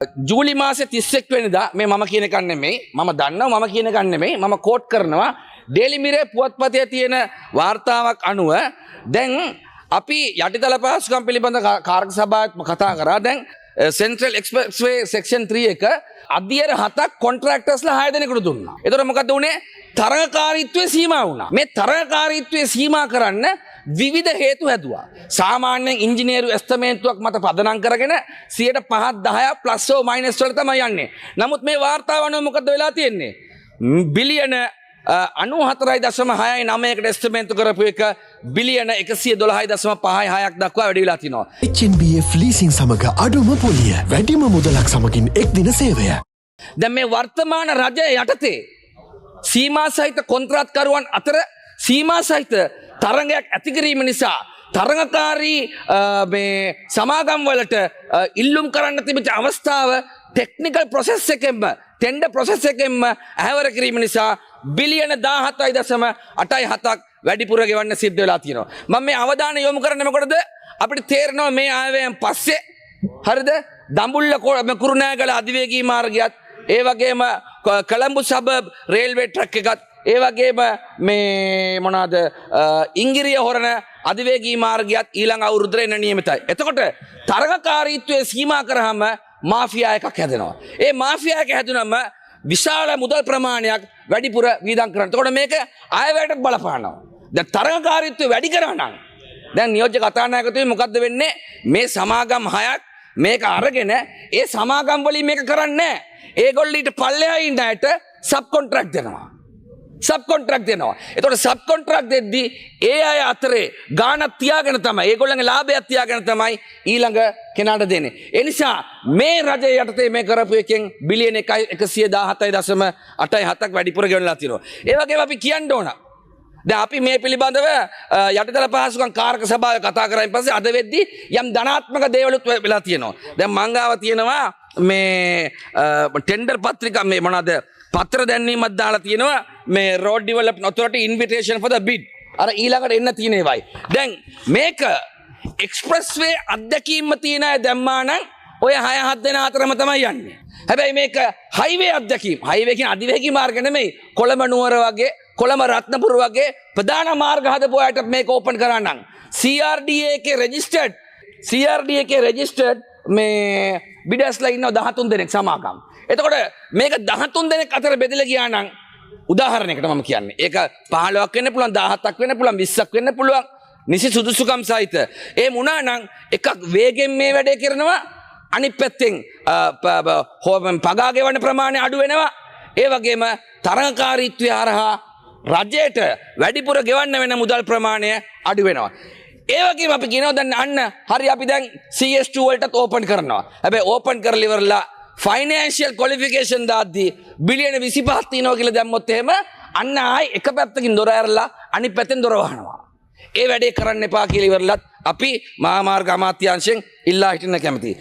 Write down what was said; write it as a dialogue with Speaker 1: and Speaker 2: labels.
Speaker 1: ජූලි මාසේ 31 වෙනිදා මේ මම කියන එකක් නෙමෙයි මම දන්නවා මම කියන එකක් නෙමෙයි මම කෝට් කරනවා ඩේලි මිරර් පුවත්පතේ තියෙන වාර්තාවක් අනුව දැන් අපි යටිතල පහසුකම් පිළිබඳ කාර්ය සභාවක් කතා කරා දැන් සෙන්ට්‍රල් එක්ස්ප්‍රෙස්වේ සෙක්ෂන් 3 එක අධ්‍යයන 7ක් කොන්ට්‍රැක්ටර්ස්ලා 6 දෙනෙකුට දුන්නා. ඒතර මොකද උනේ? තරඟකාරීත්වයේ සීමා වුණා. මේ තරඟකාරීත්වයේ සීමා කරන්න විවිධ හේතු හැදුවා. සාමාන්‍යයෙන් ඉංජිනේරු එස්තමේන්තුවක් මත පදනම් කරගෙන 5 10 ප්ලස් ඕ මයිනස් වල තමයි යන්නේ. නමුත් මේ වාර්තාව අනුව මොකද වෙලා තියෙන්නේ? බිලියන 94.69කට එස්ටිමේට් කරපු එක බිලියන 112.56ක් දක්වා වැඩි වෙලා තිනවා.
Speaker 2: HNBF ලීසින් සමග අඩුම පොලිය වැඩිම මුදලක් සමගින් එක් දින සේවය.
Speaker 1: දැන් මේ වර්තමාන රජය යටතේ සීමා සහිත කොන්ත්‍රාත්කරුවන් අතර සීමා සහිත තරඟයක් ඇති කිරීම නිසා තරඟකාරී මේ සමාගම් වලට ඉල්ලුම් කරන්න තිබිච්ච අවස්ථාව ටෙක්නිකල් ප්‍රොසෙස් එකෙන්ම ටෙන්ඩර් ප්‍රොසෙස් එකෙන්ම ඇහැවර කිරීම නිසා බිලියන 17.87ක් වැඩිපුර ගෙවන්න සිද්ධ වෙලා තියෙනවා. මම මේ අවධානය යොමු කරන්නේ මොකටද? අපිට තේරෙනවා මේ ආයවැයෙන් පස්සේ හරිද? දඹුල්ල කුරුණෑගල අධිවේගී මාර්ගයත් ඒ වගේම කොළඹ සබබ් රේල්වේ ට්‍රැක් එකත් ඒ වගේම මේ මොනවාද ඉංගිරිය හොරණ අධිවේගී මාර්ගයත් ඊළඟ අවුරුද්දේ එන්න නියමිතයි. එතකොට තරඟකාරීත්වයේ සීමා කරාම මාෆියා එකක් හැදෙනවා. ඒ මාෆියා එක හැදුනම විශාල මුදල් ප්‍රමාණයක් වැඩිපුර වීදම් කරනවා. එතකොට මේක ආයවැයට බලපානවා. දැන් තරඟකාරීත්වය වැඩි කරා නම් දැන් නියෝජ්‍ය කතානායකතුමනි මොකද්ද වෙන්නේ? මේ සමාගම් 6ක් මේක අරගෙන ඒ සමාගම් වලින් මේක කරන්නේ නැහැ. ඒගොල්ලෝ ඊට පල්ලෙහා ඉන්න අයට සබ් කොන්ට්‍රැක්ට් දෙනවා. සබ් කොන්ට්‍රැක්ට් දෙනවා. එතකොට සබ් කොන්ට්‍රැක්ට් දෙද්දී ඒ අය අතරේ ගාණක් තියාගෙන තමයි ඒගොල්ලන්ගේ ලාභයක් තියාගෙන තමයි ඊළඟ කෙනාට දෙන්නේ. ඒ නිසා මේ රජය යටතේ මේ කරපු එකෙන් බිලියන 117.87ක් වැඩිපුර ගෙවලා තියෙනවා. ඒ වගේම අපි කියන්න ඕන. දැන් අපි මේ පිළිබඳව යටිතල පහසුකම් කාර්ක සභාවේ කතා කරායින් පස්සේ අද වෙද්දී යම් ධනාත්මක දේවලුත් වෙලා තියෙනවා. දැන් මංගාව තියෙනවා මේ ටෙන්ඩර් පත්‍රිකා මේ මොනවාද පත්‍ර දැන්වීමක් දාලා තියෙනවා මේ road development authority invitation for the bid අර ඊළඟට එන්න තියෙන ඒවයි. දැන් මේක එක්ස්ප්‍රස්වේ අධ්‍යක්ීම්ම තියෙන අය දැම්මා නම් ඔය 6-7 දෙනා අතරම තමයි යන්නේ. හැබැයි මේක හයිවේ අධ්‍යක්ීම් හයිවේ කියන අධිවේගී මාර්ග නෙමෙයි කොළඹ නුවර වගේ කොළඹ රත්නපුර වගේ ප්‍රධාන මාර්ග හදපු අයට මේක ඕපන් කරා නම් CRDA එකේ රෙජිස්ටර්ඩ් මේ බිඩස්ලා ඉන්නවා 13 දෙනෙක් සමාගම්. එතකොට මේක 13 දෙනෙක් අතර බෙදලා ගියා නම් උදාහරණයකට මම කියන්නේ. ඒක 15ක් වෙන්න පුළුවන් 17ක් වෙන්න පුළුවන් 20ක් වෙන්න පුළුවන්. නිසි සුදුසුකම් සහිත. ඒ වුණා නම් එකක් වේගෙන් මේ වැඩේ කරනවා අනිත් පැත්තෙන් පගා ගෙවන ප්‍රමාණය අඩු වෙනවා. ඒ වගේම තරඟකාරීත්වය හරහා රජයට වැඩිපුර ගෙවන්න වෙන මුදල් ප්‍රමාණය අඩු වෙනවා. ඒ වගේම අපි කියනවා දැන් අන්න හරි අපි දැන් CS2 වලටත් ඕපන් කරනවා. හැබැයි ඕපන් කරලා ඉවරලා ෆයිනෑන්ෂියල් ක්වොලිෆිකේෂන් දාද්දී බිලියන 25ක් තියෙනවා කියලා දැම්මොත් එහෙම අන්න ආයි එක පැත්තකින් දොර ඇරලා අනිත් පැත්තෙන් දොර වහනවා. ඒ වැඩේ කරන්න එපා කියලා ඉවරලත් අපි මහා මාර්ග අමාත්‍යාංශයෙන් ඉල්ලා හිටින්න කැමතියි.